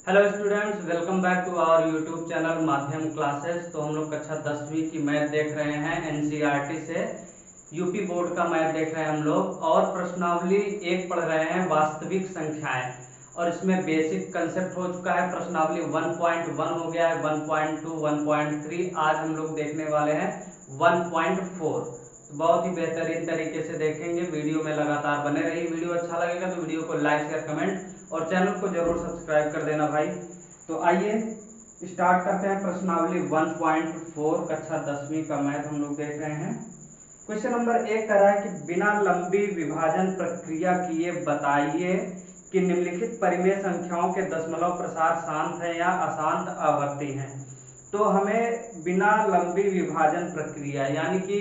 Hello students, welcome back to our YouTube channel Madhyam classes. तो हम लोग कक्षा 10वीं की मैथ देख रहे हैं एनसीईआरटी से। यूपी बोर्ड का मैथ देख रहे हैं हम लोग और प्रश्नावली एक पढ़ रहे हैं वास्तविक संख्याएं। और इसमें बेसिक कंसेप्ट हो चुका है। प्रश्नावली 1.1 हो गया है, 1.2, 1.3। आज हम लोग देखने वाले हैं 1.4। तो बहुत ही बेहतरीन तरीके से देखेंगे। वीडियो में लगातार बने रहिए। वीडियो अच्छा लगेगा तो वीडियो को लाइक शेयर कमेंट और चैनल को जरूर सब्सक्राइब कर देना भाई। तो आइए स्टार्ट करते हैं प्रश्नावली 1.4 कक्षा 10वीं का मैथ हम लोग देख रहे हैं। क्वेश्चन नंबर 1 कह रहा है कि बिना लंबी विभाजन प्रक्रिया किए बताइए कि निम्नलिखित परिमेय संख्याओं के दशमलव प्रसार शांत है या अशांत आवर्ती हैं। तो हमें बिना लंबी विभाजन प्रक्रिया यानी कि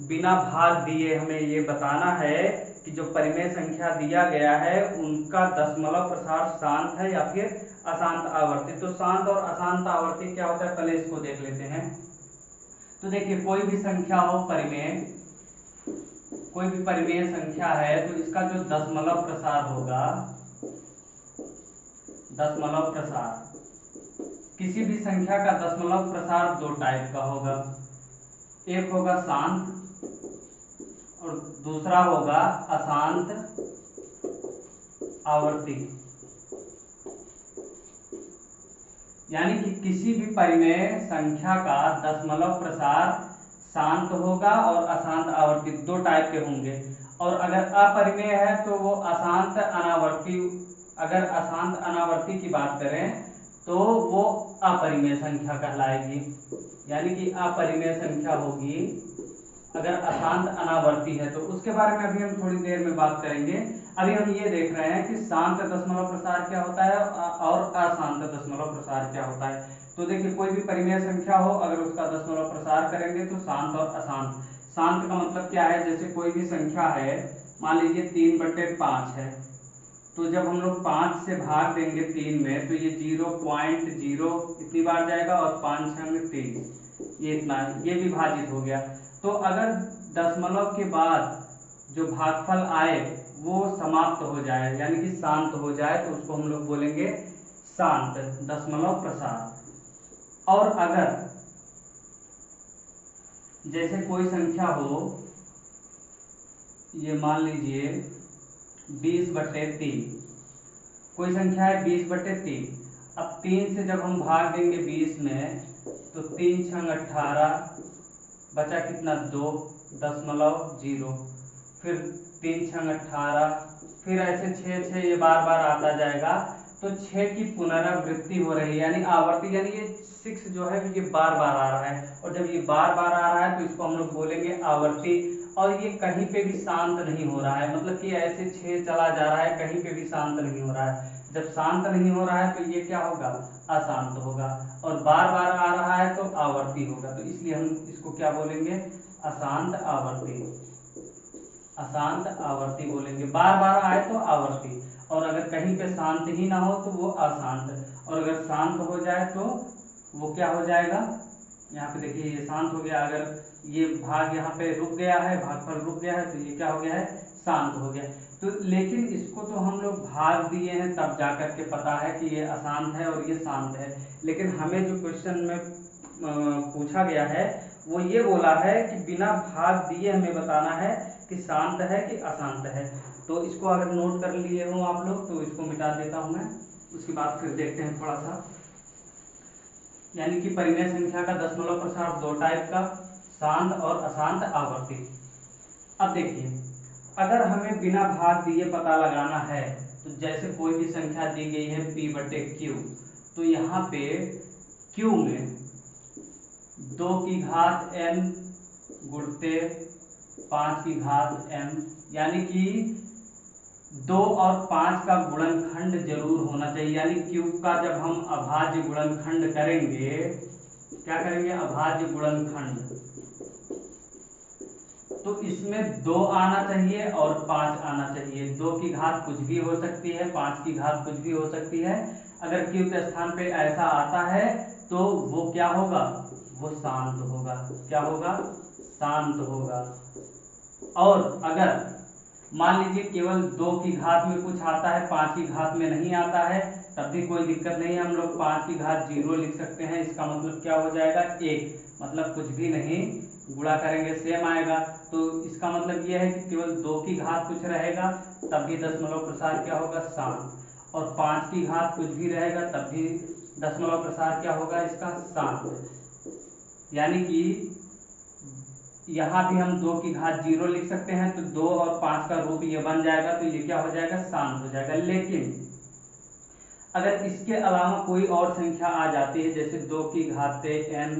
बिना भाग दिए हमें ये बताना है कि जो परिमेय संख्या दिया गया है उनका दशमलव प्रसार शांत है या फिर अशांत आवर्ती। तो शांत और अशांत आवर्ती क्या होता है, पहले इसको देख लेते हैं। तो देखिए, कोई भी संख्या हो परिमेय, कोई भी परिमेय संख्या है तो इसका जो दशमलव प्रसार होगा, दशमलव प्रसार, किसी भी संख्या का दशमलव प्रसार दो टाइप का होगा। एक होगा शांत और दूसरा होगा अशांत आवर्ती। यानी कि किसी भी परिमेय संख्या का दशमलव प्रसार शांत होगा और अशांत आवर्ती, दो टाइप के होंगे। और अगर अपरिमेय है तो वो अशांत अनावर्ती। अगर अशांत अनावर्ती की बात करें तो वो अपरिमेय संख्या कहलाएगी। यानी कि अपरिमेय संख्या होगी अगर अशांत अनावर्ती है। तो उसके बारे में अभी हम थोड़ी देर में बात करेंगे। अभी हम ये देख रहे हैं कि शांत दशमलव प्रसार क्या होता है और अशांत दशमलव प्रसार क्या होता है। तो देखिए, कोई भी परिमेय संख्या हो अगर उसका दशमलव प्रसार करेंगे तो शांत और अशांत। शांत का मतलब क्या है, जैसे कोई भी संख्या है, मान लीजिए 3/5 है, तो जब हम लोग 5 से भाग देंगे 3 में तो ये 0.0 इतनी बार जाएगा और 5 6 30, ये इतना, ये विभाजित हो गया। तो अगर दशमलव के बाद जो भागफल आए वो समाप्त हो जाए यानी कि शांत हो जाए तो उसको हम लोग बोलेंगे शांत दशमलव प्रसार। और अगर जैसे कोई संख्या हो, ये मान लीजिए 20/3, कोई संख्या है 20/3। अब 3 से जब हम भाग देंगे 20 में तो 3 6 18, बचा कितना 2.0। फिर 3 6 18, फिर ऐसे 6 6 ये बार बार आता जाएगा। तो 6 की पुनरावृत्ति हो रही है यानी आवर्ती, यानी ये 6 जो है ये बार बार आ रहा है। और जब ये बार बार आ रहा है तो इसको हम लोग बोलेंगे आवर्ती। और ये कहीं पे भी शांत नहीं हो रहा है, मतलब कि ऐसे 6 चला जा रहा है, कहीं पे भी शांत नहीं हो रहा है। जब शांत नहीं हो रहा है तो ये क्या होगा, अशांत होगा। और बार बार आ रहा है तो आवर्ती होगा। तो इसलिए हम इसको क्या बोलेंगे, अशांत आवर्ती। अशांत आवर्ती बोलेंगे, बार बार आए तो आवर्ती। और अगर कहीं पे शांत ही ना हो तो वो अशांत। और अगर शांत हो जाए तो वो क्या हो जाएगा, यहाँ पे देखिए ये शांत हो गया। अगर ये भाग यहाँ पे रुक गया है, भागफल रुक गया है तो ये क्या हो गया है, शांत हो गया। तो लेकिन इसको तो हम लोग भाग दिए हैं तब जाकर के पता है कि ये अशांत है और ये शांत है। लेकिन हमें जो क्वेश्चन में पूछा गया है वो ये बोला है कि बिना भाग दिए हमें बताना है कि शांत है कि अशांत है। तो इसको अगर नोट कर लिए हो आप लोग तो इसको मिटा देता हूं मैं, उसके बाद फिर देखते हैं थोड़ा सा। यानी कि परिमेय संख्या का दशमलव प्रसार दो टाइप का, शांत और अशांत आवर्ती। अब देखिए, अगर हमें बिना भाग दिए पता लगाना है तो जैसे कोई भी संख्या दी गई है p/q, तो यहाँ पे q में 2 की घात m गुणते 5 की घात m, यानी कि 2 और 5 का गुणनखंड जरूर होना चाहिए। यानी q का जब हम अभाज्य गुणनखंड करेंगे, क्या करेंगे, अभाज्य गुणनखंड, तो इसमें 2 आना चाहिए और 5 आना चाहिए। 2 की घात कुछ भी हो सकती है, 5 की घात कुछ भी हो सकती है। अगर q के स्थान पे ऐसा आता है तो वो क्या होगा, वो शांत होगा। क्या होगा, शांत होगा। और अगर मान लीजिए केवल 2 की घात में कुछ आता है, 5 की घात में नहीं आता है, तब भी कोई दिक्कत नहीं है, हम लोग 5 की घात 0 लिख सकते हैं। इसका मतलब क्या हो जाएगा 1, मतलब कुछ भी नहीं, गुणा करेंगे सेम आएगा। तो इसका मतलब यह है कि केवल 2 की घात कुछ रहेगा तब भी दशमलव प्रसार क्या होगा शांत, और 5 की घात कुछ भी रहेगा तब भी दशमलव प्रसार क्या होगा इसका शांत। यानी कि यहाँ भी हम 2 की घात 0 लिख सकते हैं, तो 2 और 5 का रूप ये बन जाएगा, तो ये क्या हो जाएगा शांत हो जाएगा। लेकिन अगर इसके अलावा कोई और संख्या आ जाती है, जैसे 2 की घाते n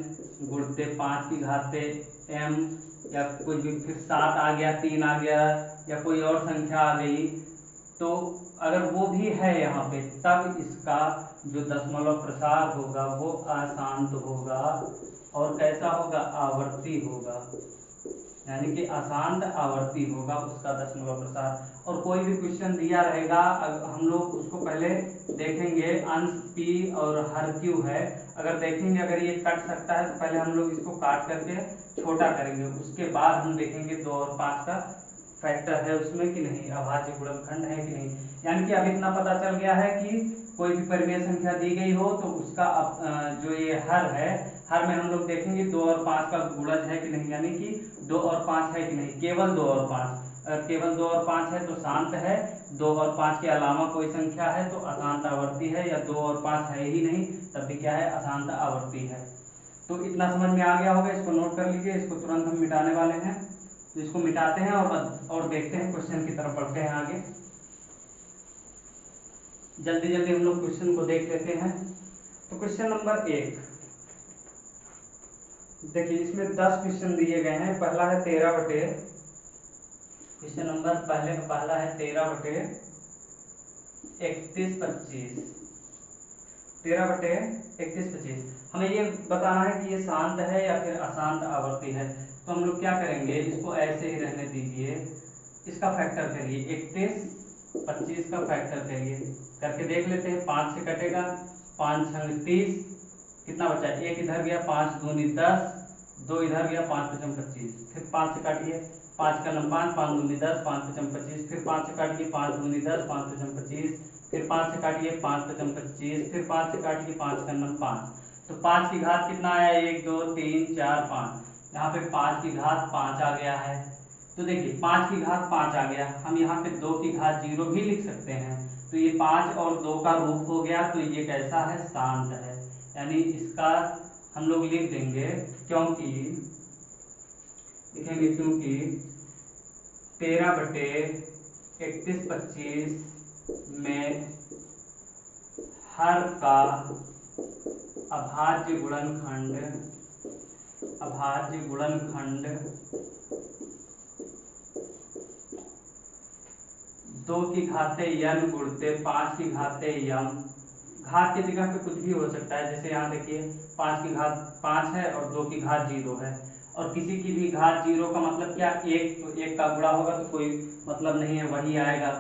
गुणते 5 की घाते m, या कोई भी फिर 7 आ गया, 3 आ गया, या कोई और संख्या आ गई, तो अगर वो भी है यहाँ पे, तब इसका जो दशमलव प्रसार होगा वो अशांत होगा, और कैसा होगा आवर्ती होगा, यानी कि अशांत आवर्ती होगा उसका दशमलव प्रसार। और कोई भी क्वेश्चन दिया रहेगा, हम लोग उसको पहले देखेंगे, अंश p और हर q है, अगर देखेंगे अगर ये कट सकता है तो पहले हम लोग इसको काट करके छोटा करेंगे, उसके बाद हम देखेंगे 2 और 5 का फैक्टर है उसमें कि नहीं, अभाज्य गुणनखंड है कि नहीं। यानी कि अब इतना पता चल गया है कि कोई भी परिमेय संख्या दी गई हो तो उसका जो ये हर है, हर में हम लोग देखेंगे 2 और 5 का गुणज है कि नहीं, यानी कि 2 और 5 है कि नहीं, केवल 2 और 5, अगर केवल 2 और 5 है तो शांत है, 2 और 5 के अलावा कोई संख्या है तो अशांत आवर्ती है, या 2 और 5 है ही नहीं तब भी क्या है अशांत आवर्ती है। तो इतना समझ में आ गया होगा, इसको नोट कर लीजिए, इसको तुरंत हम मिटाने वाले हैं, तो इसको मिटाते हैं और देखते हैं क्वेश्चन की तरफ बढ़ते हैं आगे। जल्दी जल्दी हम लोग क्वेश्चन को देख लेते हैं। तो क्वेश्चन नंबर 1 देखिए, इसमें 10 क्वेश्चन दिए गए हैं। पहला है 13 बटे, क्वेश्चन नंबर पहला है 13 बटे 31/25, 13 बटे 31/25। हमें ये बताना है कि ये शांत है या फिर अशांत आवर्ती है। तो हम लोग क्या करेंगे, इसको ऐसे ही रहने दीजिए, इसका फैक्टर करिए, 31/25 का फैक्टर करिए, करके देख लेते हैं। 5 से कटेगा, 5 छंग 30, कितना बचा, 1 इधर गया, 5 दूनी 10, 2 इधर गया, 5 पचम 25, फिर 5 से काटिए, 5 का नम 5, 5 दूनी 10, 5 पचम 25, फिर 5 से काटिए, 5 दूनी 10, 5 पचम 25, फिर 5 से काटिए, 5 पचम 25, फिर 5 से काटिए, 5 का नम 5। तो 5 की घात कितना आया, 1 2 3 4 5, यहाँ पे 5 की घात 5 आ गया है। तो देखिए 5 की घात 5 आ गया, हम यहाँ पे 2 की घात 0 भी लिख सकते हैं, तो ये 5 और 2 का रूप हो गया, तो ये कैसा है शांत है। यानी इसका हम लोग लिख देंगे, क्योंकि लिखेंगे क्योंकि 13 बटे 31/25 में हर का अभाज्य गुणनखंड 2 की घाते n गुणते 5 की घाते m, घात की जगह पे कुछ भी हो सकता है, जैसे यहाँ देखिए 5 की घात 5 है और 2 की घात 0 है, और किसी की भी घात 0 का मतलब क्या 1, तो 1 का गुणा होगा तो कोई मतलब नहीं है, वही आएगा,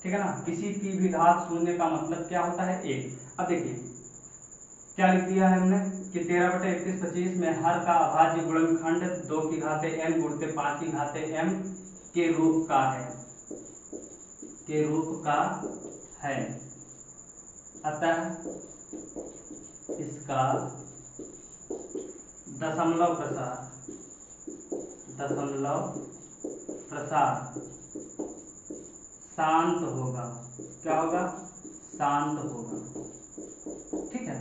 ठीक है ना। किसी की भी घात 0 का मतलब क्या होता है 1। अब देखिए क्या लिख दिया है हमने कि 13 बटे 31/25 में हर का अभाज्य गुणनखंड 2 की घाते n गुणते 5 की घाते m के रूप का है, अतः इसका दशमलव प्रसार शांत होगा। क्या होगा, शांत होगा, ठीक है।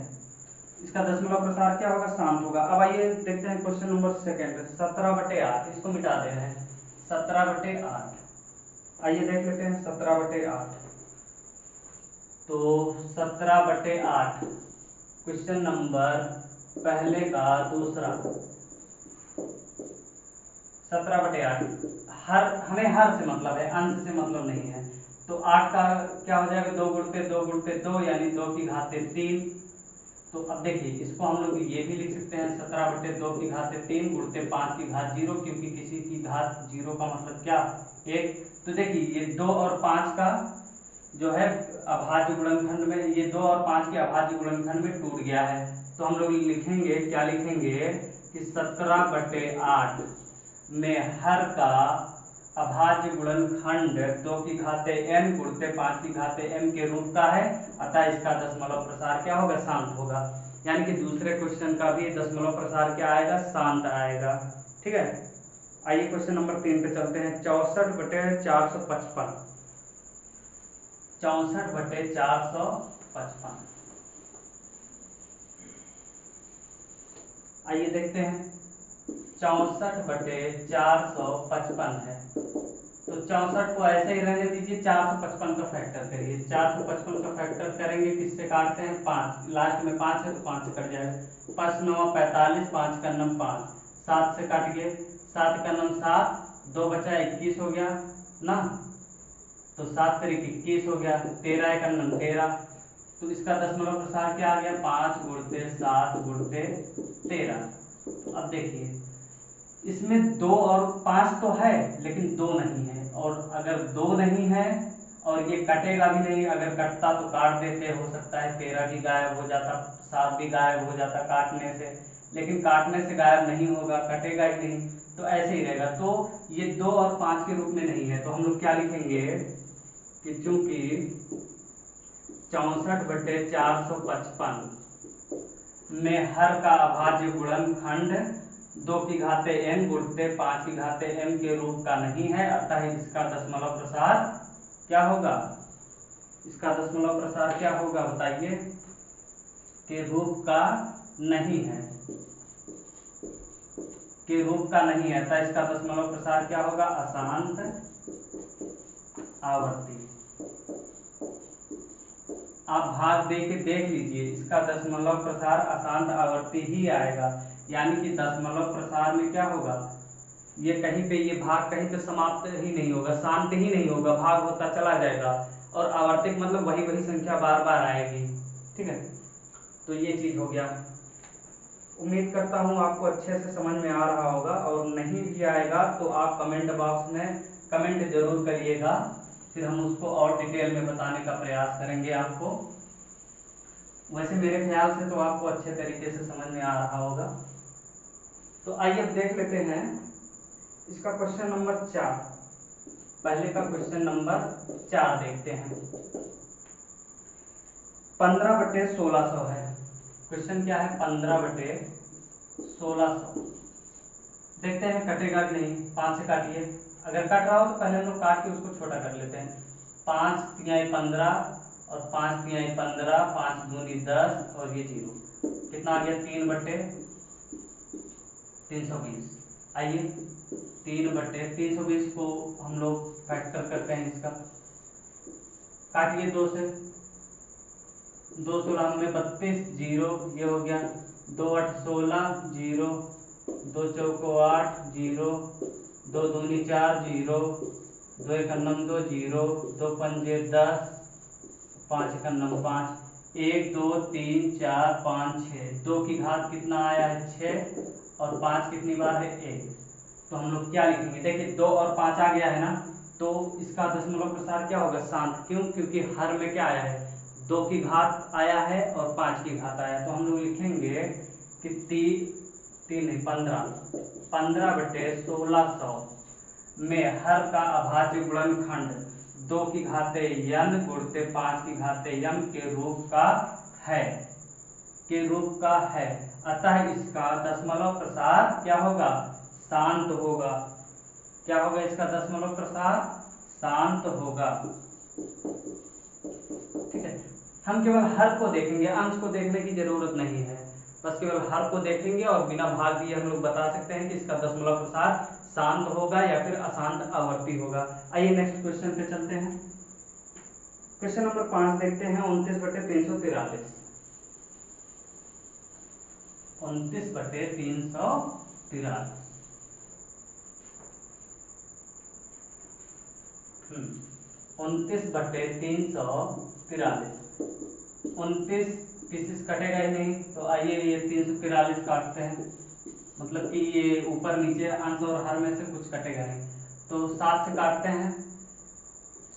इसका दशमलव प्रसार क्या होगा, शांत होगा। अब आइए देखते हैं क्वेश्चन नंबर 2, 17 बटे 8, इसको मिटा दे रहे हैं, 17 बटे 8। आइए देख लेते हैं 17 बटे 8। तो 17 बटे 8 क्वेश्चन नंबर पहले का दूसरा, 17 बटे 8, हमें हर से मतलब है, अंश से मतलब नहीं है। तो 8 का क्या हो जाएगा, 2 गुणते 2 गुणते 2, यानी 2 की घाते 3। तो अब देखिए इसको हम लोग ये भी लिख सकते हैं, 17 बटे 2 की घाते 3 गुणते 5 की घात 0, क्योंकि किसी की घात 0 का मतलब क्या 1। तो देखिए ये 2 और 5 का जो है अभाज्य गुणनखंड में, ये 2 और 5 के अभाज्य गुणनखंड में टूट गया है। तो हम लोग लिखेंगे, क्या लिखेंगे कि 17 बटे 8 में हर का अभाज्य गुणनखंड 2 की घाते n गुणते 5 की घाते m के रूप का है, अतः इसका दशमलव प्रसार क्या होगा, शांत होगा। यानी कि दूसरे क्वेश्चन का भी दशमलव प्रसार क्या आएगा, शांत आएगा। ठीक है, आइए क्वेश्चन नंबर 3 पे चलते हैं। 64/455, 64/455। आइए देखते हैं। 64/455 है, तो 64 को ऐसे ही रहने दीजिए, 455 का फैक्टर करिए। 455 का फैक्टर करेंगे, किससे काटते हैं, 5, लास्ट में 5 है तो 5 से कट जाएगा। 5 9 45, 5 का नम 5, 7 से काट गए, 7 का नम 7, 2 बचा 21 हो गया ना, तो 7 तरीक 21 हो गया, 13 का नम 13, तो इसका दशमलव प्रसार क्या आ गया, 5 गुणते 7 गुणते 13। अब देखिए, इसमें 2 और 5 तो है लेकिन 2 नहीं है, और अगर 2 नहीं है और ये कटेगा भी नहीं, अगर कटता तो काट देते, हो सकता है 13 भी गायब हो जाता, 7 भी गायब हो जाता काटने से, लेकिन काटने से गायब नहीं होगा, कटेगा ही नहीं, तो ऐसे ही रहेगा। तो ये 2 और 5 के रूप में नहीं है, तो हम लोग क्या लिखेंगे कि चूंकि 64/455 में हर का अभाज्य गुणनखंड 2 की घाते n गुणते 5 की घाते m के रूप का नहीं है, अतः इसका दशमलव प्रसार क्या होगा, इसका दशमलव प्रसार क्या होगा बताइए, के रूप का नहीं है, के रूप का नहीं है, अतः इसका दशमलव प्रसार क्या होगा, अशांत आवर्ती। आप भाग दे के देख लीजिए, इसका दशमलव प्रसार अशांत आवर्ती ही आएगा। यानी कि दशमलव प्रसार में क्या होगा, ये कहीं पे ये भाग कहीं पे समाप्त ही नहीं होगा, शांत ही नहीं होगा, भाग होता चला जाएगा, और आवर्तिक मतलब वही वही संख्या बार बार आएगी। ठीक है, तो ये चीज हो गया। उम्मीद करता हूँ आपको अच्छे से समझ में आ रहा होगा, और नहीं भी आएगा तो आप कमेंट बॉक्स में कमेंट जरूर करिएगा, फिर हम उसको और डिटेल में बताने का प्रयास करेंगे आपको। वैसे मेरे ख्याल से तो आपको अच्छे तरीके से समझ में आ रहा होगा। तो आइए अब देख लेते हैं इसका क्वेश्चन नंबर 4। पहले का क्वेश्चन नंबर 4 देखते हैं। 15/1600 है। क्वेश्चन क्या है, 15/1600। देखते हैं कटेगा कि नहीं। 5 से काटिए, अगर कट रहा हो तो पहले हम लोग काट के उसको छोटा कर लेते हैं। 5 तिहाई 15 और 5 तिहाई 15, 5 दूनी 10 और ये 0, कितना आ गया, 3/320। आइए 3/320 को हम लोग फैक्टर करते हैं इसका। काटिए 2 से, 2 16 में 32, 0 ये हो गया, 2 8 16, 0, 2 चौको 8, 0, 2 दूनी 4, 0, 2 एक 2, 0, 2 पंजे 10, 5 एक 5, 1 2 3 4 5 6, 2 की घात कितना आया है, 6, और 5 कितनी बार है, 1। तो हम लोग क्या लिखेंगे, देखिए 2 और 5 आ गया है ना, तो इसका दशमलव प्रसार क्या होगा, शांत। क्यों, क्योंकि हर में क्या आया है, 2 की घात आया है और 5 की घात आया है। तो हम लोग लिखेंगे कि 15/1600 में हर का अभाज्य गुणनखंड 2 की घाते n गुणते 5 की घाते m के रूप का है, अतः इसका दशमलव प्रसार क्या होगा, शांत होगा। क्या होगा, इसका दशमलव प्रसार शांत होगा। ठीक है, हम केवल हर को देखेंगे, अंश को देखने की जरूरत नहीं है, बस केवल हर को देखेंगे और बिना भाग दिए हम लोग बता सकते हैं कि इसका दशमलव प्रसार शांत होगा या फिर अशांत आवर्ती होगा। आइए नेक्स्ट क्वेश्चन पे चलते हैं। क्वेश्चन नंबर 5 देखते हैं। 29/343, 29/343। 29/343, 29 पीसेस कटेगा ही नहीं, तो आइए ये 343 काटते हैं, मतलब कि ये ऊपर नीचे अंश और हर में से कुछ कटेगा नहीं, तो 7 से काटते हैं।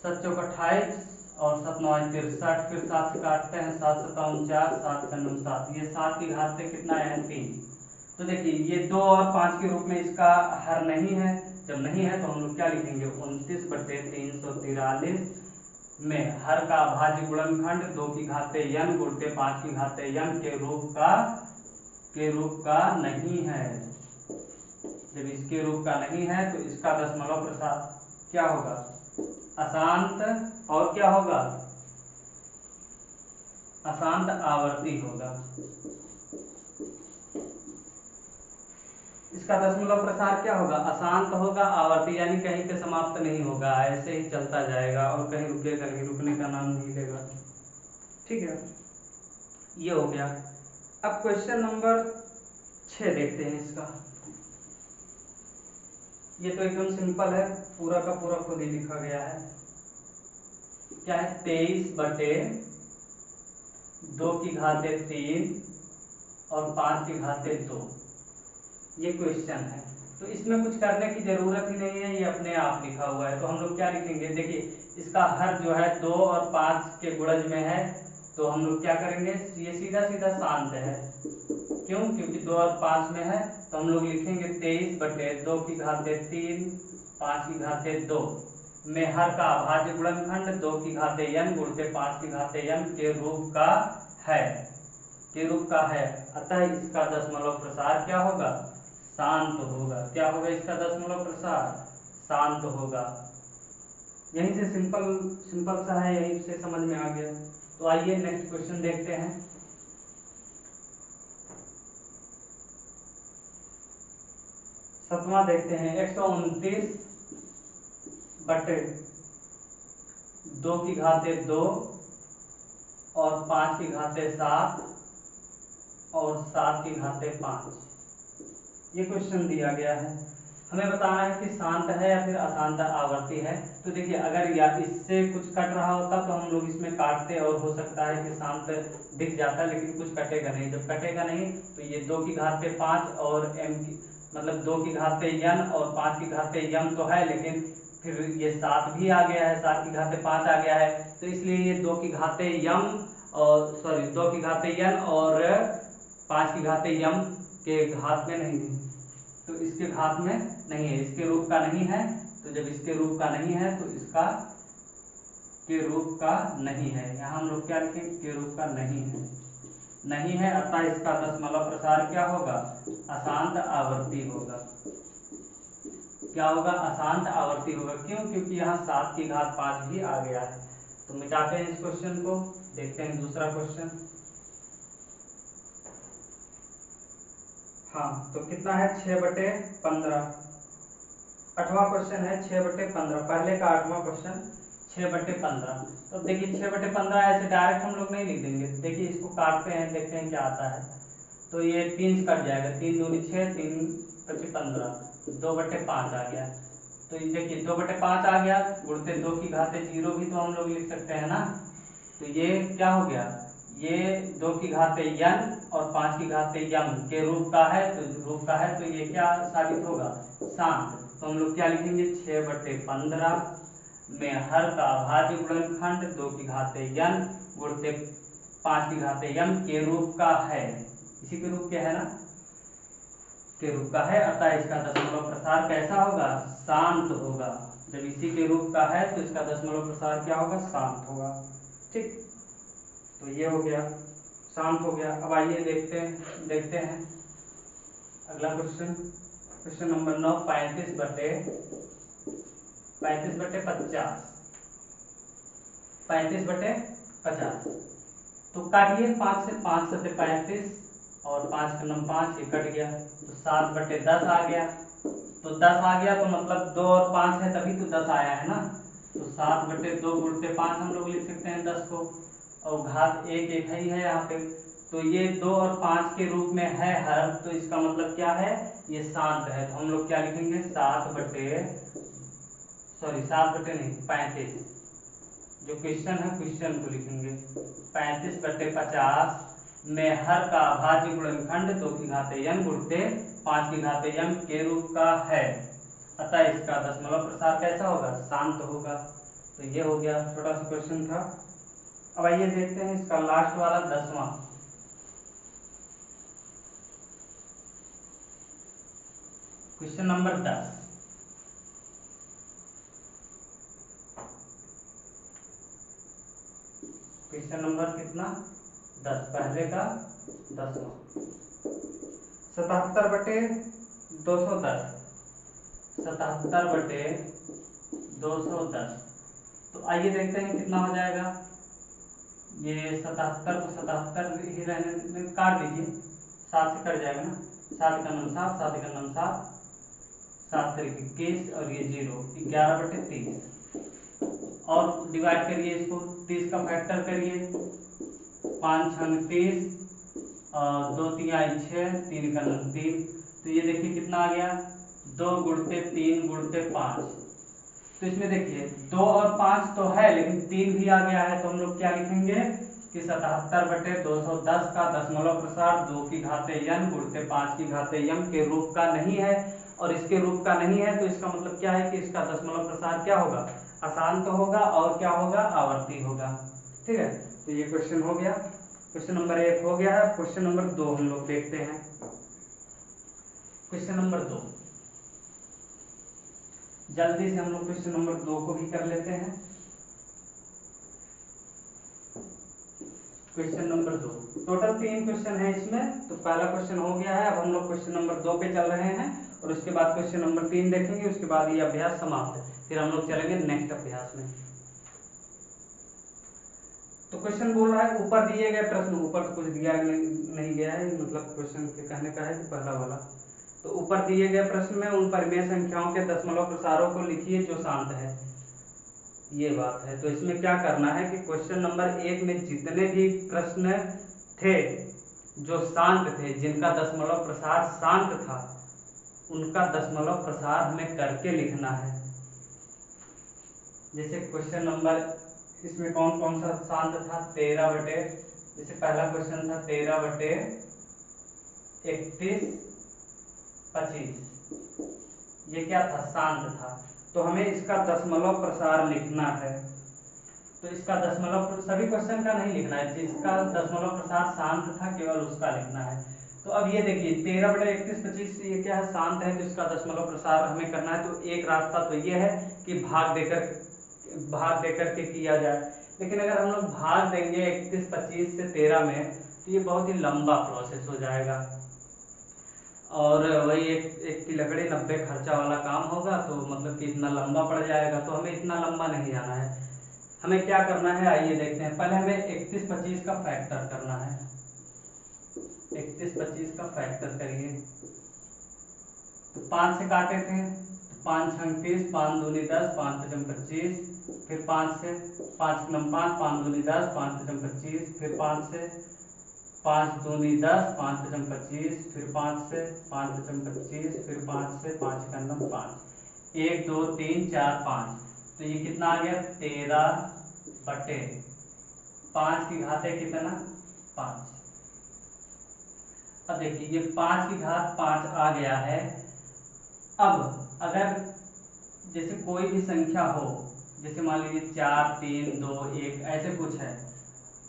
7 चौक 28 और 7 9 63, फिर 7 से काटते हैं, 7 7 49, 7 का 7, ये 7 की घात से कितना है, 3। तो देखिए ये 2 और 5 के रूप में इसका हर नहीं है, जब नहीं है तो हम लोग क्या लिखेंगे 29/343 में हर का अभाज्य गुणनखंड 2 की घाते n गुणते 5 की घाते m के रूप का नहीं है। जब इसके रूप का नहीं है तो इसका दशमलव प्रसार क्या होगा, अशांत, और क्या होगा, अशांत आवर्ती होगा। इसका दशमलव प्रसार क्या होगा, अशांत होगा, आवर्ती, यानी कहीं पे समाप्त नहीं होगा, ऐसे ही चलता जाएगा और कहीं रुकेगा नहीं, रुकने का नाम नहीं लेगा। ठीक है, ये हो गया। अब क्वेश्चन नंबर 6 देखते हैं इसका। ये तो एकदम सिंपल है, पूरा का पूरा खुद ही लिखा गया है। क्या है, 23/2 की घाते 3 और 5 की घाते 2, ये क्वेश्चन है। तो इसमें कुछ करने की जरूरत ही नहीं है, ये अपने आप लिखा हुआ है। तो हम लोग क्या लिखेंगे, देखिए इसका हर जो है 2 और 5 के गुणज में है, तो हम लोग क्या करेंगे, ये सीधा सीधा शांत है। क्यों, क्योंकि 2 और 5 में है, तो हम लोग लिखेंगे 23/2 की घाते 3 5 की घाते 2 में हर का अभाज्य गुणनखंड 2 की घाते n गुणते 5 की घाते m के रूप का है, अतः इसका दशमलव प्रसार क्या होगा, शांत होगा। क्या होगा इसका दशमलव प्रसार, शांत होगा। यहीं से सिंपल सा है, यहीं से समझ में आ गया। तो आइए नेक्स्ट क्वेश्चन देखते हैं। सातवां देखते हैं, 129/2 की घाते 2 और 5 की घाते 7 और 7 की घाते 5, ये क्वेश्चन दिया गया है। हमें बताना है कि शांत है या फिर अशांत आवर्ती है। तो देखिए अगर या इससे कुछ कट रहा होता तो हम लोग इसमें काटते और हो सकता है कि शांत दिख जाता, लेकिन कुछ कटेगा नहीं। जब कटेगा नहीं तो ये 2 की घाते 5 और m की मतलब 2 की घाते n और 5 की घाते m तो है, लेकिन फिर ये 7 भी आ गया है, 7 की घाते 5 आ गया है, तो इसलिए ये 2 की घाते m और 2 की घाते n और 5 की घाते m के घात में नहीं है, तो इसके घात में नहीं है, इसके रूप का नहीं है। तो जब इसके रूप का नहीं है तो इसका के रूप का नहीं है, यहाँ हम लोग क्या लिखेंगे, के रूप का नहीं है, अतः इसका दशमलव प्रसार क्या होगा, अशांत आवर्ती होगा। क्या होगा, अशांत आवर्ती होगा। क्यों, क्योंकि यहाँ 7 की घात 5 भी आ गया है। तो मिटाते हैं इस क्वेश्चन को, देखते हैं दूसरा क्वेश्चन। हाँ, तो कितना है, 6/15। 8वां क्वेश्चन है 6/15, पहले का 8वां क्वेश्चन 6/15। तो देखिए 6/15 ऐसे डायरेक्ट हम लोग नहीं लिख देंगे, देखिए इसको काटते हैं, देखते हैं क्या आता है। तो ये 3 से कट जाएगा, 3 दूनी 6, 3 × 15, 2/5 आ गया। तो ये देखिए 2/5 आ गया, गुणते 2 की घाते 0 भी तो हम लोग लिख सकते हैं ना। तो ये क्या हो गया, ये 2 की घाते n और 5 की घाते m के रूप का है, तो ये क्या साबित होगा, शांत। तो हम लोग क्या लिखेंगे, 6/15 में हर का अभाज्य गुणनखंड 2 की घाते n गुणते 5 की घाते m के रूप का है, इसी के रूप के है ना, के रूप का है, अतः इसका दशमलव प्रसार कैसा होगा, शांत होगा। जब इसी के रूप का है तो इसका दशमलव प्रसार क्या होगा, शांत होगा। ठीक, तो ये हो गया, शांत हो गया। अब आइए देखते हैं अगला क्वेश्चन, क्वेश्चन नंबर 9, 35/50। तो काटिए, 5 से 5 से 35 और 5 का 5, ये कट गया, तो 7/10 आ गया। तो 10 आ गया तो मतलब 2 और 5 है तभी तो 10 आया है ना। तो 7/2 गुणते 5 हम लोग लिख सकते हैं 10 को, और घात 1 एक ही है यहाँ पे। तो ये 2 और 5 के रूप में है हर, तो इसका मतलब क्या है, ये शांत है। तो हम लोग क्या लिखेंगे, 35 जो क्वेश्चन है क्वेश्चन को लिखेंगे, 35/50 में हर का अभाज्य गुणनखंड 2 की घाते n गुणते 5 की घाते m के रूप का है, अतः इसका दशमलव प्रसार कैसा होगा, शांत होगा। तो ये हो गया, छोटा सा क्वेश्चन था। अब आइए देखते हैं इसका लास्ट वाला 10वां, क्वेश्चन नंबर 10। क्वेश्चन नंबर कितना 10, पहले का 10वां। 77/210, 77/210। तो आइए देखते हैं कितना हो जाएगा। ये 77 को 77 ही रहने काट दीजिए, 7 से कट जाएगा ना। 7 का नाम 7, 7 का नाम 7, 7 तरीके 21 और ये 0, 11/30। और डिवाइड करिए इसको, 30 का फैक्टर करिए, 5 छंग 30 और 2 तिहाई 6, 3 का नाम 3। तो ये देखिए कितना आ गया, 2 गुणते 3 गुणते 5। तो इसमें देखिए 2 और 5 तो है, लेकिन 3 भी आ गया है। तो हम लोग क्या लिखेंगे कि 77/210 का दशमलव प्रसार 2 की घाते n गुणते 5 की घाते m के रूप का नहीं है। और इसके रूप का नहीं है तो इसका मतलब क्या है कि इसका दशमलव प्रसार क्या होगा, अशांत होगा और क्या होगा, आवर्ती होगा। ठीक है, तो ये क्वेश्चन हो गया। क्वेश्चन नंबर 1 हो गया है। क्वेश्चन नंबर 2 हम लोग देखते हैं। क्वेश्चन नंबर 2, जल्दी से हम लोग क्वेश्चन नंबर 2 को भी कर लेते हैं। क्वेश्चन नंबर 2, टोटल 3 क्वेश्चन है इसमें। तो पहला क्वेश्चन हो गया है, अब हम लोग क्वेश्चन नंबर 2 पे चल रहे हैं और उसके बाद क्वेश्चन नंबर 3 देखेंगे। उसके बाद ये अभ्यास समाप्त है, फिर हम लोग चलेंगे नेक्स्ट अभ्यास में। तो क्वेश्चन बोल रहा है ऊपर दिए गए प्रश्न, ऊपर तो कुछ दिया नहीं गया है, मतलब क्वेश्चन के कहने का है कि पहला वाला। तो ऊपर दिए गए प्रश्न में उन परिमेय संख्याओं के दशमलव प्रसारों को लिखिए जो शांत है, ये बात है। तो इसमें क्या करना है कि क्वेश्चन नंबर 1 में जितने भी प्रश्न थे जो शांत थे, जिनका दशमलव प्रसार शांत था, उनका दशमलव प्रसार हमें करके लिखना है। जैसे क्वेश्चन नंबर इसमें कौन कौन सा शांत था, 13 जैसे पहला क्वेश्चन था 13/31/25, ये क्या था, शांत था। तो हमें इसका दशमलव प्रसार लिखना है। तो इसका दशमलव, सभी क्वेश्चन का नहीं लिखना है, जिसका दशमलव प्रसार शांत था केवल उसका लिखना है। तो अब ये देखिए 13/31/25 ये क्या है, शांत है, तो इसका दशमलव प्रसार हमें करना है। तो एक रास्ता तो ये है कि भाग देकर के किया जाए। लेकिन अगर हम लोग भाग देंगे 31/25 से 13 में, तो ये बहुत ही लंबा प्रोसेस हो जाएगा और वही एक की लकड़ी 90 खर्चा वाला काम होगा। तो मतलब कि इतना लंबा पड़ जाएगा, तो हमें इतना लंबा नहीं जाना है। हमें क्या करना है, आइए देखते हैं। पहले हमें 31/25 का फैक्टर करना है। 31/25 का फैक्टर करिए। तो 5 से काटे थे, 5 छंग 30, 5 दूनी 10, 5 पचम 25, फिर 5 से 5 नम 5, 5 दूनी 10, 5 पचम 25, फिर 5 से 5 दूनी 10, 5 पचम 25, फिर 5 से 5 पचम 25, फिर 5 से 5 का नम 5, 1 2 3 4 5। तो ये कितना आ गया, 13/5 की घाते कितना, 5। अब देखिए ये 5 की घात 5 आ गया है। अब अगर जैसे कोई भी संख्या हो, जैसे मान लीजिए 4 3 2 1 ऐसे कुछ है,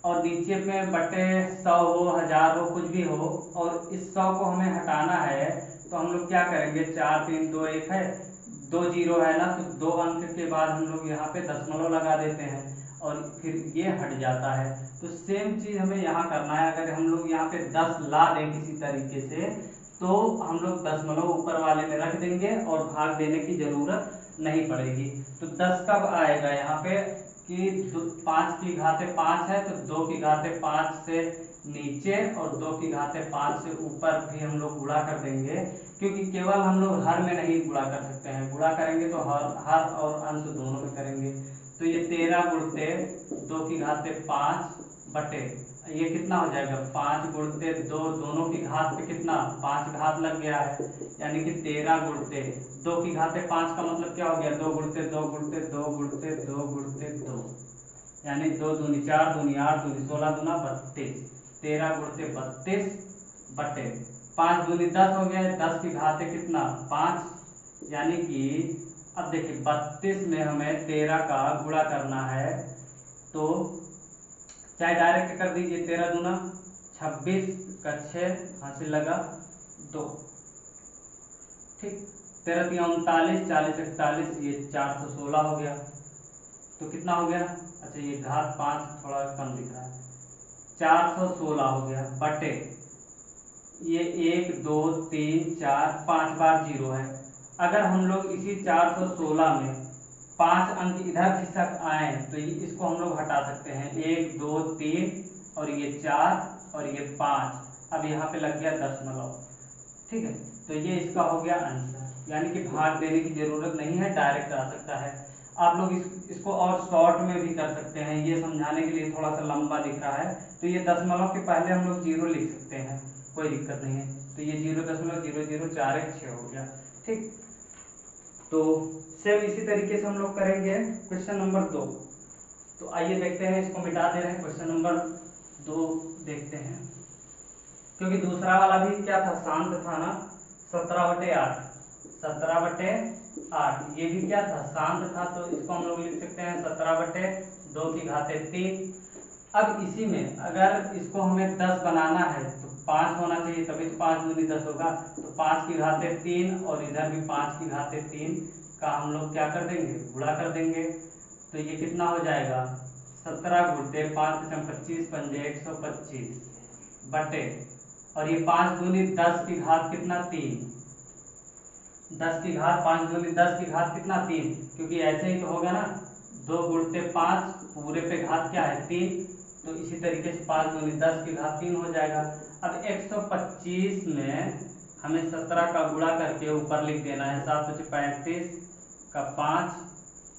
और नीचे में बटे 100 हो, 1000 हो, कुछ भी हो, और इस 100 को हमें हटाना है, तो हम लोग क्या करेंगे, 4 3 2 1 है, 2 0 है ना, तो 2 अंक के बाद हम लोग यहाँ पे दशमलव लगा देते हैं और फिर ये हट जाता है। तो सेम चीज हमें यहाँ करना है। अगर हम लोग यहाँ पे 10 ला दें किसी तरीके से, तो हम लोग दशमलव ऊपर वाले में रख देंगे और भाग देने की जरूरत नहीं पड़ेगी। तो 10 कब आएगा यहाँ पे कि 5 की घाते 5 है, तो 2 की घाते 5 से नीचे और 2 की घाते 5 से ऊपर भी हम लोग गुणा कर देंगे, क्योंकि केवल हम लोग हर में नहीं गुणा कर सकते हैं। गुणा करेंगे तो हर और अंश दोनों में करेंगे। तो ये 13 गुणते 2 की घाते 5 बटे ये कितना हो जाएगा, 5 गुणते 2, दोनों की घात पे कितना, 5 घात लग गया है, यानी कि 13 गुणते 2 की घाते 5 का मतलब क्या हो गया, 2 गुणते 2 गुणते 2 गुणते 2 गुणते 2, यानी 2 दूनी 4 दूनी 8 दूनी 16 दूना 32, 13 गुणते 32 बटे 5 दूनी 10 हो गया, 10 की घाते कितना, 5, यानी कि अब देखिए 32 में हमें 13 का गुणा करना है। तो चाहे डायरेक्ट कर दीजिए, 13 दूना 26 का 6 हासिल लगा 2, ठीक, 13 3 39, 40 41, ये 416 हो गया। तो तो कितना हो गया, अच्छा ये घात 5 थोड़ा कम दिख रहा है, 416 हो गया बटे ये 1 2 3 4 5 बार 0 है। अगर हम लोग इसी 416 में 5 अंक इधर खिसक आए तो इसको हम लोग हटा सकते हैं, 1 2 3 और ये 4 और ये 5, अब यहाँ पे लग गया दशमलव। ठीक है, तो ये इसका हो गया आंसर, यानी कि भाग देने की जरूरत नहीं है, डायरेक्ट आ सकता है। आप लोग इसको और शॉर्ट में भी कर सकते हैं, ये समझाने के लिए थोड़ा सा लंबा दिख रहा है तो ये दशमलव के पहले हम लोग 0 लिख सकते हैं, कोई दिक्कत नहीं है। तो ये 0.0041 हो गया। ठीक, तो सेम इसी तरीके से हम लोग करेंगे क्वेश्चन नंबर 2। तो आइए देखते हैं, इसको मिटा दे रहे हैं, क्वेश्चन नंबर 2 देखते हैं, क्योंकि दूसरा वाला भी क्या था, शांत था ना, 17/8, 17/8 ये भी क्या था, शांत था, तो इसको हम लोग लिख सकते हैं 17/2 अब इसी में अगर इसको हमें 10 बनाना है तो 5 होना चाहिए, तभी तो 5 दूनी 10 होगा, तो 5⁻3 और इधर भी 5⁻3 का हम लोग क्या कर देंगे, गुणा कर देंगे। तो ये कितना हो जाएगा, 17 × 5 × 25 पंजे 125 बटे, और ये 5 दूनी 10 की घात कितना, 3, 10 की घात 5 दूनी 10 की घात कितना, 3, क्योंकि ऐसे ही तो होगा ना, 2 × 5 पूरे पे घात क्या है, 3, तो इसी तरीके से 5 दूनी 10 की घात 3 हो जाएगा। अब 125 में हमें 17 का गुणा करके ऊपर लिख देना है, 7 × 35 का 5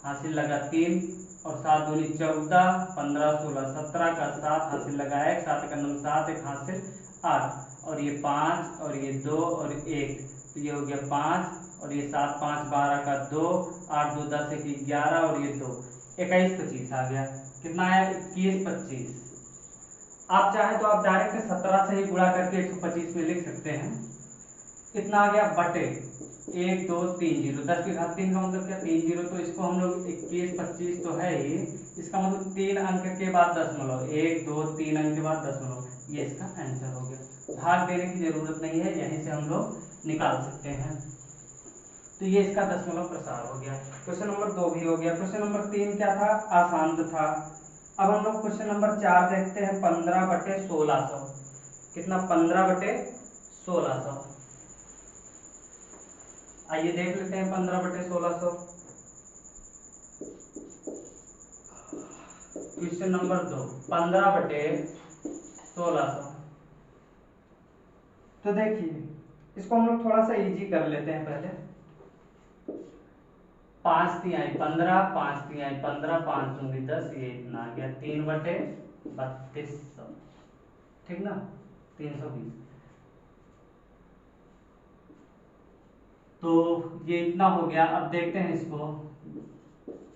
हासिल लगा 3 और 7 दूनी 14 15 16 17 का 7 हासिल लगा 1, 7 का 9 7 1 हासिल 8 और ये 5 और ये 2 और 1, तो ये हो गया 5 और ये 7 5 12 का 2 8 2 10 1 11 और ये 2 21 25 आ गया। कितना आया, 21 25। आप चाहे तो आप डायरेक्ट 17 से ही गुणा करके 125 में लिख सकते हैं, इतना आ गया बटे 1 2 3 0, 10 की घात 3 का मतलब क्या, 3 0, तो इसको हम लोग 21 25 तो है ही, इसका मतलब 3 अंक के बाद दशमलव, 1 2 3 अंक के बाद दशमलव, ये इसका आंसर हो गया। भाग देने की जरूरत नहीं है, यहीं से हम लोग निकाल सकते हैं। तो ये इसका दशमलव प्रसार हो गया। क्वेश्चन नंबर 2 भी हो गया। क्वेश्चन नंबर 3 क्या था, अशांत था। अब हम लोग क्वेश्चन नंबर 4 देखते हैं, 15/1600, कितना, 15/1600। आइए देख लेते हैं 15/1600। Question number 2, 15/1600। तो देखिए इसको हम लोग थोड़ा सा इजी कर लेते हैं पहले। 5 तिहाई 15, 5 तिहाई 15, 5 दूनी 10, ये इतना आ गया 3/3200, ठीक ना, 320। तो ये इतना हो गया। अब देखते हैं इसको,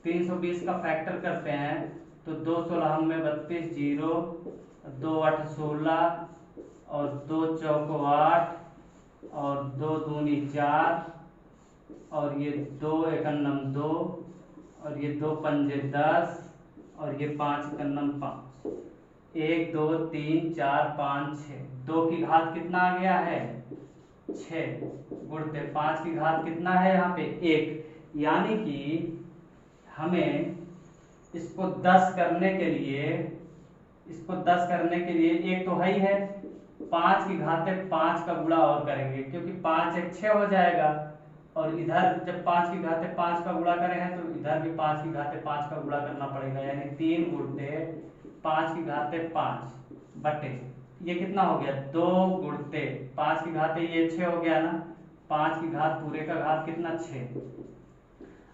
320 का फैक्टर करते हैं तो 2 16 में 32 0, 2 8 16 और 2 चौको 8 और 2 दूनी 4 और ये 2 एकन्नम 2 और ये 2 पंजे 10 और ये 5 एकन्नम 5, 1 2 3 4 5 6, 2 की घात कितना आ गया है, 6 गुणते 5 की घात कितना है यहाँ पे 1, यानी कि हमें इसको 10 करने के लिए, एक तो है ही है, 5 की घात 5 का गुणा और करेंगे, क्योंकि 5 1 6 हो जाएगा, और इधर जब 5 की घात 5 का गुणा करें हैं तो इधर भी 5 की घात 5 का गुणा करना पड़ेगा, यानी 3 गुणते 5 की घात 5 बटे, ये कितना हो गया, 2 गुणते 5 की घात ये 6 हो गया ना, 5 की घात पूरे का घात कितना 6।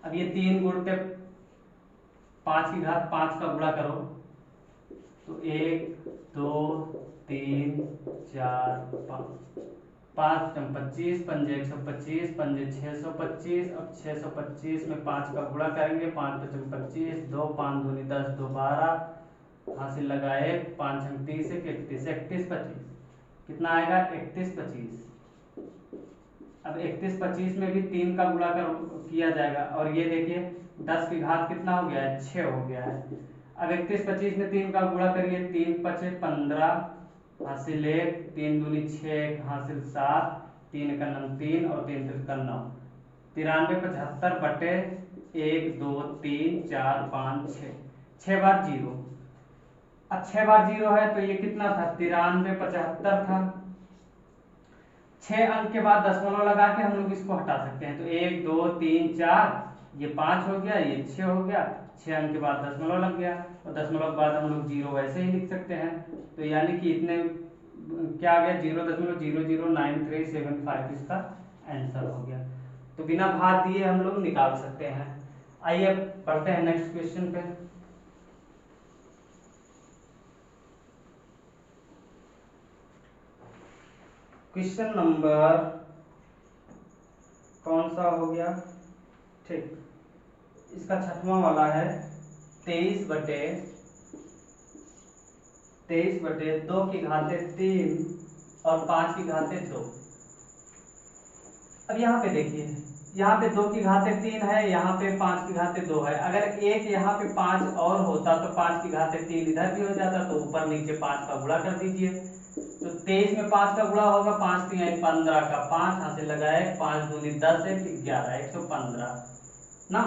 अब ये 3 गुणते 5 की घात 5 का गुणा करो तो 1 2 3 4 5, 5 25 पंजे 125 पंजे 625। अब 625 में 5 का गुणा करेंगे, 5 5 25, 2 5 दूनी 10, 2 12 हासिल लगा 1, 5 30 31 31 25, कितना आएगा 31 25। अब 31 25 में भी 3 का गुणा किया जाएगा, और ये देखिए 10 की घात कितना हो गया है, 6 हो गया है। अब 31 25 में 3 का गुणा करिए, 3 5 15 हासिल 1, 3 दूनी 6 हासिल 7, 3 एकन्नम 3 और 3 तिरकन 9, 93 75 बटे 1 2 3 4 5 6, 6 बार 0। अब 6 बार 0 है तो ये कितना था, 93 75 था। 6 अंक के बाद दशमलव लगा के हम लोग इसको हटा सकते हैं। तो 1 2 3 4, ये 5 हो गया, ये 6 हो गया, 6 अंक के बाद दशमलव लग गया, और दशमलव के बाद हम लोग 0 वैसे ही लिख सकते हैं। तो यानी कि इतने क्या आ गया, 0.009375 इसका आंसर हो गया। तो बिना भाग दिए हम लोग निकाल सकते हैं। आइए अब बढ़ते हैं नेक्स्ट क्वेश्चन पे। क्वेश्चन नंबर कौन सा हो गया, ठीक, इसका 6वां वाला है। 23/2 की घाते 3 और 5 की घाते 2। अब यहाँ पे देखिए, यहाँ पे 2 की घाते 3 है, यहाँ पे 5 की घाते 2 है। अगर एक यहाँ पे 5 और होता तो 5 की घाते 3 इधर भी हो जाता, तो ऊपर नीचे 5 का गुणा कर दीजिए। तो 23 में 5 का गुणा होगा, 5 3 15 का 5, यहाँ से लगाए 5 दूनी 10 1 11 115 ना,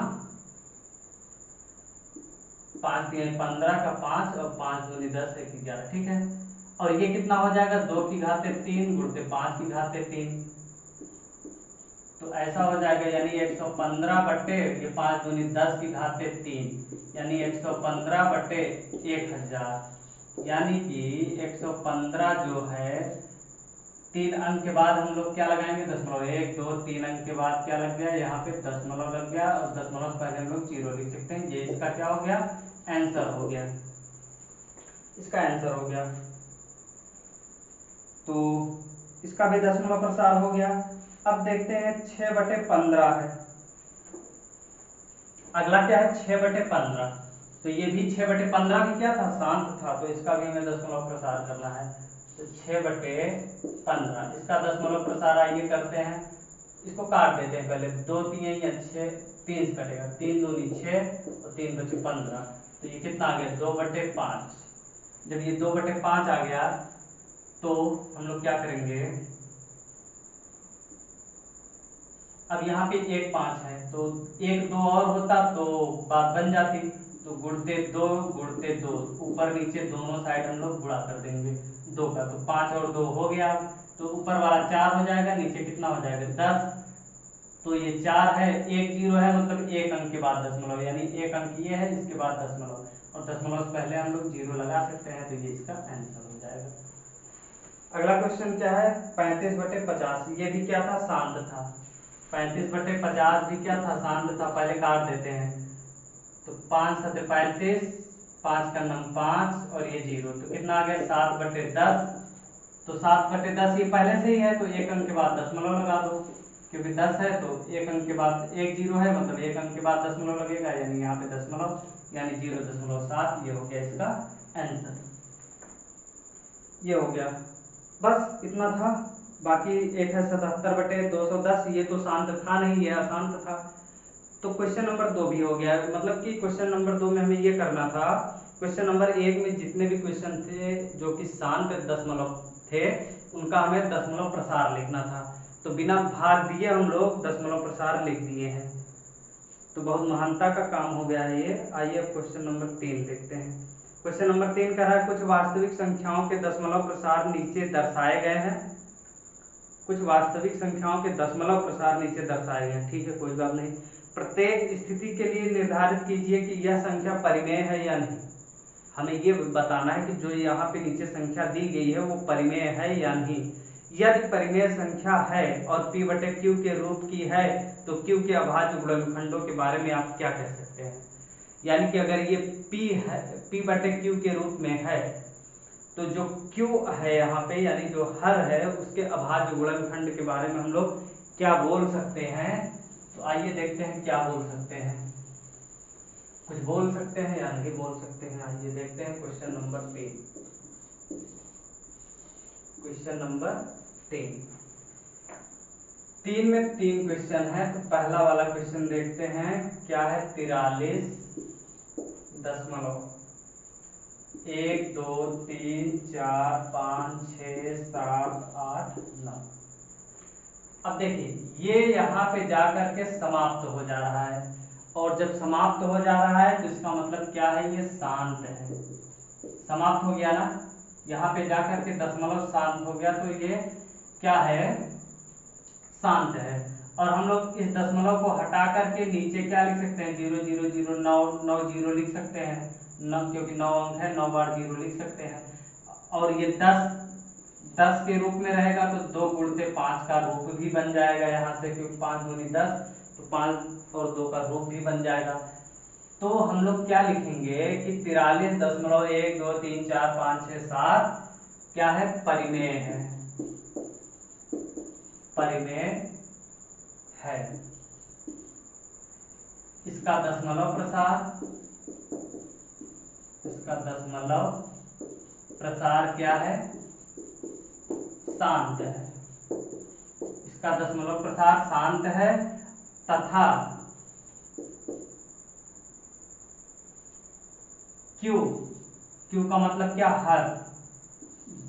5 3 15 का 5 और 5 दूनी 10 1 11, ठीक है। और ये कितना हो जाएगा, 2 की घाते 3 गुणते 5 की घाते 3, तो ऐसा हो जाएगा, यानी 115 बटे ये 5 दूनी 10 की घाते 3, यानी 115 बटे 1000, यानी कि 115 जो है 3 अंक के बाद हम लोग क्या लगाएंगे, दशमलव। 1 2 3 अंक के बाद क्या लग गया, यहाँ पे दशमलव लग गया, और दशमलव से पहले हम लोग 0 लिख सकते हैं। ये इसका क्या हो गया, आंसर हो गया, इसका आंसर हो गया। तो इसका भी दशमलव प्रसार हो गया। अब देखते हैं 6/15 है, अगला क्या है 6/15। तो ये भी 6/15 भी क्या था, शांत था, तो इसका भी हमें दशमलव प्रसार करना है। तो 6/15 इसका दशमलव प्रसार आइए करते हैं। इसको काट देते हैं पहले, 2 3 या 6, 3 से कटेगा, 3 दूनी 6 और 3 बचे 15। तो ये कितना आ गया, 2/5। जब ये 2/5 आ गया तो हम लोग क्या करेंगे, अब यहाँ पे 1 5 है, तो 1 2 और होता तो बात बन जाती। तो गुणते 2 ऊपर नीचे दोनों साइड हम लोग गुणा कर देंगे 2 का, तो 5 और 2 हो गया। तो ऊपर वाला 4 हो जाएगा, नीचे कितना हो जाएगा 10। तो ये 4 है, 1 0 है, मतलब 1 अंक के बाद दशमलव, यानी 1 अंक ये है, इसके बाद दशमलव, और दशमलव से पहले हम लोग 0 लगा सकते हैं। तो ये इसका आंसर हो जाएगा। अगला क्वेश्चन क्या है, 35/50। ये भी क्या था, शांत था। 35/50 भी क्या था, शांत था। पहले काट देते हैं, तो 5 7 35, 5 का नम 5 और ये 0, तो कितना आ गया 7/10। तो 7/10 ये पहले से ही है, तो 1 अंक के बाद दशमलव लगा दो, क्योंकि 10 है तो 1 अंक के बाद 1 0 है, मतलब 1 अंक के बाद दशमलव लगेगा, यानी यहाँ पे दशमलव, यानी 0.7। ये हो गया इसका आंसर, ये हो गया। बस इतना था। बाकी एक है 77/210, ये तो शांत था नहीं, ये अशांत था। तो क्वेश्चन नंबर 2 भी हो गया, मतलब कि क्वेश्चन नंबर 2 में हमें ये करना था, क्वेश्चन नंबर 1 में जितने भी क्वेश्चन थे जो कि शांत दशमलव थे, उनका हमें दशमलव प्रसार लिखना था। तो बिना भाग दिए हम लोग दशमलव प्रसार लिख दिए हैं, तो बहुत महानता का काम हो गया है ये। आइए अब क्वेश्चन नंबर 3 देखते हैं। क्वेश्चन नंबर 3 कह रहा है, कुछ वास्तविक संख्याओं के दशमलव प्रसार नीचे दर्शाए गए हैं। कुछ वास्तविक संख्याओं के दशमलव प्रसार नीचे दर्शाए गए हैं, ठीक है, कोई बात नहीं। प्रत्येक स्थिति के लिए निर्धारित कीजिए कि यह संख्या परिमेय है या नहीं। हमें ये बताना है कि जो यहाँ पे नीचे संख्या दी गई है वो परिमेय है या नहीं। यदि परिमेय संख्या है और p/q के रूप की है तो q के अभाज्य गुणनखंडों के बारे में आप क्या कह सकते हैं। यानी कि अगर ये p/q के रूप में है तो जो q है यहाँ पे, यानी जो हर है, उसके अभाज्य गुणनखंड के बारे में हम लोग क्या बोल सकते हैं। तो आइए देखते हैं क्या बोल सकते हैं, कुछ बोल सकते हैं या नहीं बोल सकते हैं। आइए देखते हैं क्वेश्चन नंबर 3। क्वेश्चन नंबर 3 में 3 क्वेश्चन है। तो पहला वाला क्वेश्चन देखते हैं, क्या है, 43.1 2 3 4 5 6 7 8 9। अब देखिए ये यहाँ पे जाकर के समाप्त हो जा रहा है, और जब समाप्त हो जा रहा है तो इसका मतलब क्या है, ये शांत है। समाप्त हो गया ना, यहाँ पे जाकर के दशमलव शांत हो गया, तो ये क्या है, शांत है। और हम लोग इस दशमलव को हटा करके नीचे क्या लिख सकते हैं, 0 0 0 9 9 0 लिख सकते हैं, क्योंकि 9 अंक है, 9 बार 0 लिख सकते हैं। और ये 10 के रूप में रहेगा तो 2 गुणते 5 का रूप भी बन जाएगा यहाँ से, क्योंकि 5 दूनी 10, तो 5 और 2 का रूप भी बन जाएगा। तो हम लोग क्या लिखेंगे कि 43.1 2 3 4 5 6 7 क्या है, परिमेय है, परिमेय है। इसका दशमलव प्रसार, इसका दशमलव प्रसार क्या है, शांत है। इसका दशमलव प्रसार शांत है तथा क्यू, क्यू का मतलब क्या, हर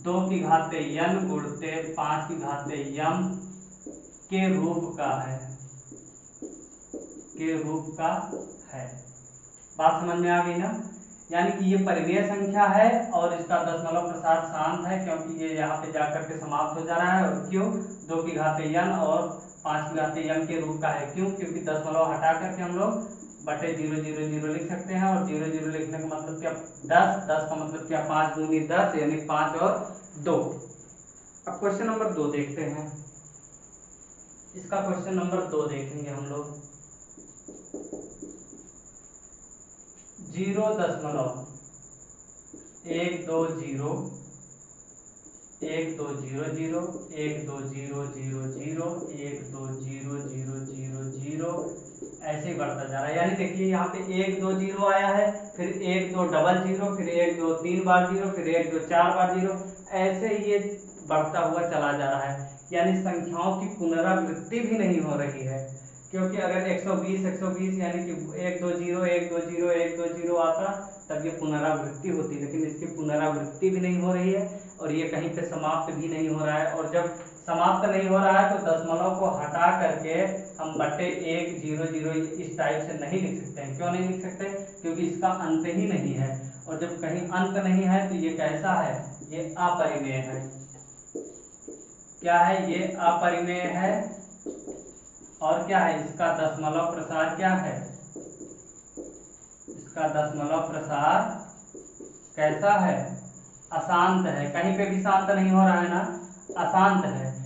2 की घाते n गुणते 5 की घाते m के रूप का है, के रूप का है। बात समझ में आ गई ना, यानी कि ये परिमेय संख्या है और इसका दशमलव प्रसार शांत है, क्योंकि ये यहाँ पे जाकर के समाप्त हो जा रहा है। और क्यों, 2 की घाते n और 5 की घाते m के रूप का है। क्यों, क्योंकि दशमलव हटा करके हम लोग बटे 0 0 0 लिख सकते हैं, और 0 0 लिखने का मतलब क्या, 10 10 का मतलब क्या, 5 दूनी 10 यानी 5 और 2। अब क्वेश्चन नंबर 2 देखते हैं। इसका क्वेश्चन नंबर 2 देखेंगे हम लोग। 0 दशमलव 1 2 0 1 2 0 0 1 2 0 0 0 1 2 0 0 0 0 ऐसे ही बढ़ता जा रहा है। यानी देखिए यहाँ पे 1 2 0 आया है, फिर 1 2 डबल 0, फिर 1 2 3 बार 0, फिर 1 2 4 बार 0, ऐसे ये बढ़ता हुआ चला जा रहा है। यानी संख्याओं की पुनरावृत्ति भी नहीं हो रही है, क्योंकि अगर 120 120 यानी कि 1 2 0 1 2 0 1 2 0 आता तब ये पुनरावृत्ति होती, लेकिन इसकी पुनरावृत्ति भी नहीं हो रही है और ये कहीं पे समाप्त भी नहीं हो रहा है। और जब समाप्त नहीं हो रहा है तो दशमलव को हटा करके हम बटे 1 0 0 इस टाइप से नहीं लिख सकते हैं। क्यों नहीं लिख सकते, क्योंकि इसका अंत ही नहीं है, और जब कहीं अंत नहीं है तो ये कैसा है, ये अपरिमेय है। क्या है, ये अपरिमेय है। और क्या है, इसका दशमलव प्रसार क्या है, इसका दशमलव प्रसार कैसा है, अशांत है। कहीं पे भी शांत नहीं हो रहा है ना, अशांत है।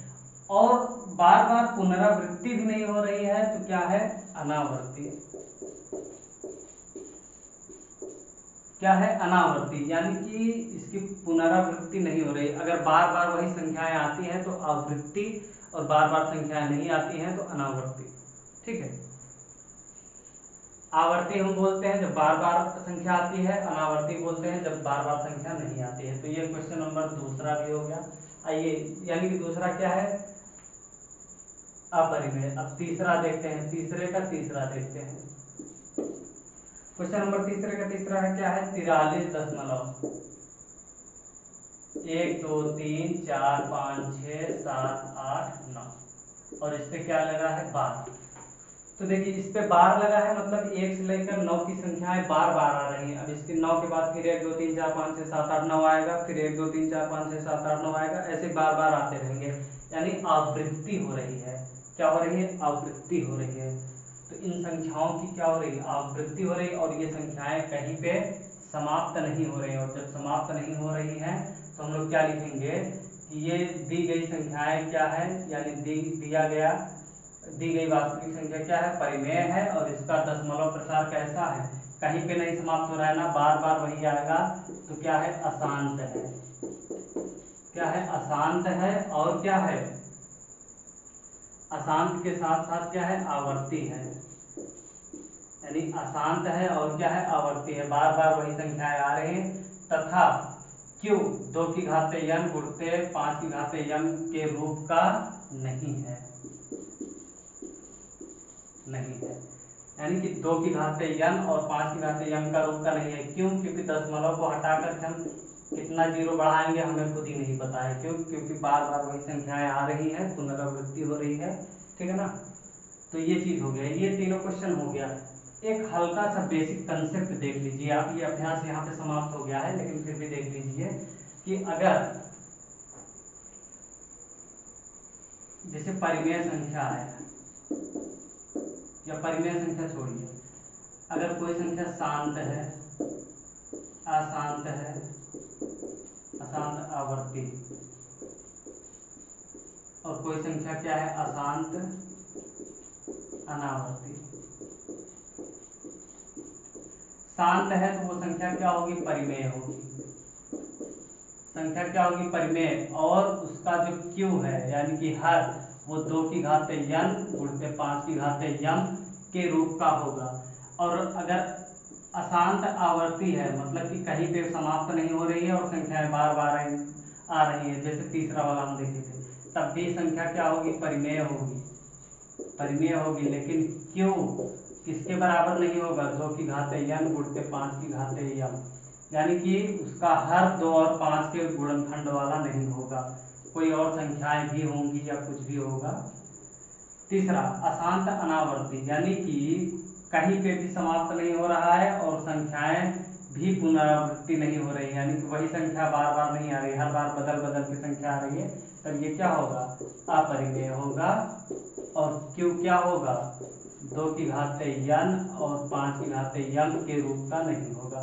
और बार बार पुनरावृत्ति भी नहीं हो रही है, तो क्या है, अनावर्ती। क्या है, अनावर्ती, यानी कि इसकी पुनरावृत्ति नहीं हो रही। अगर बार बार वही संख्याएं आती हैं तो आवृत्ति, और बार बार संख्याएं नहीं आती हैं तो अनावर्ती। ठीक है, आवर्ती हम बोलते हैं जब बार बार संख्या आती है, अनावर्ती बोलते हैं जब बार बार संख्या नहीं आती है। तो ये क्वेश्चन नंबर दूसरा भी हो गया। आइए, यानी कि दूसरा क्या है, अपरिमेय। अब तीसरा देखते हैं, तीसरे का तीसरा देखते हैं। क्वेश्चन नंबर तीसरे का तीसरा है क्या है, 43.1 2 3 4 5 6 7 8 9, और इस पे क्या लगा है, बार। तो देखिए इस पे बार लगा है, मतलब 1 से लेकर 9 की संख्याएं बार बार आ रही हैं। अब इसके 9 के बाद फिर 1 2 3 4 5 6 7 8 9 आएगा, फिर 1 2 3 4 5 6 7 8 9 आएगा, ऐसे बार बार आते रहेंगे। यानी आवृत्ति हो रही है। क्या हो रही है, आवृत्ति हो रही है। तो इन संख्याओं की क्या हो रही है, आवृत्ति हो रही है, और ये संख्याएं कहीं पे समाप्त नहीं हो रही है। और जब समाप्त नहीं हो रही हैं तो हम लोग क्या लिखेंगे कि ये दी गई संख्याएं क्या है, यानी दी गई वास्तविक संख्या क्या है, परिमेय है। और इसका दशमलव प्रसार कैसा है, कहीं पे नहीं समाप्त हो रहा है ना, बार बार वही आएगा। तो क्या है, अशांत है। क्या है, अशांत है। और क्या है, अशांत के साथ साथ क्या है, आवर्ती है। यानी अशांत है और क्या है, आवर्ती है, बार बार वही संख्याएं आ रही हैं। तथा क्यों, 2 की घाते n गुणते 5 की घाते m के रूप का नहीं है, नहीं है। यानी कि 2 की घाते n और 5 की घाते m का रूप का नहीं है। क्यों, क्योंकि दशमलव को हटाकर हम कितना जीरो बढ़ाएंगे हमें खुद ही नहीं पता है। क्यों, क्योंकि बार बार वही संख्याएं आ रही हैं, पुनरावृत्ति हो रही है। ठीक है ना, तो ये चीज हो गया, ये तीनों क्वेश्चन हो गया। एक हल्का सा बेसिक कंसेप्ट देख लीजिए आप। ये अभ्यास यहाँ पे समाप्त हो गया है, लेकिन फिर भी देख लीजिए कि अगर जैसे परिमेय संख्या है, या परिमेय संख्या छोड़िए, अगर कोई संख्या शांत है, अशांत है, अशांत आवर्ती, और कोई संख्या क्या है, अशांत अनावर्ती। शांत है तो वो संख्या क्या होगी, परिमेय होगी। संख्या क्या होगी, परिमेय, और उसका जो क्यू है यानी कि हर, वो 2 की घाते n गुणित 5 की घाते m के रूप का होगा। और अगर अशांत आवर्ती है, मतलब कि कहीं पे समाप्त नहीं हो रही है और संख्याएं बार बार आ रही है, जैसे तीसरा वाला हम देखे थे, तब भी संख्या क्या होगी, परिमेय होगी। परिमेय होगी, लेकिन क्यों किसके बराबर नहीं होगा, 2 की घाते n गुणित 5 की घाते m, यानी कि उसका हर 2 और 5 के गुणनखंड वाला नहीं होगा, कोई और संख्याएं भी होंगी या कुछ भी होगा। तीसरा, अशांत अनावर्ती, यानी कि कहीं पे भी समाप्त नहीं हो रहा है और संख्याएं भी पुनरावृत्ति नहीं हो रही, यानी कि वही संख्या बार बार नहीं आ रही, हर बार बदल बदल के संख्या आ रही है, तब ये क्या होगा, अपरिमेय होगा। और क्यों क्या होगा, 2 की घाते n और 5 की घाते m के रूप का नहीं होगा।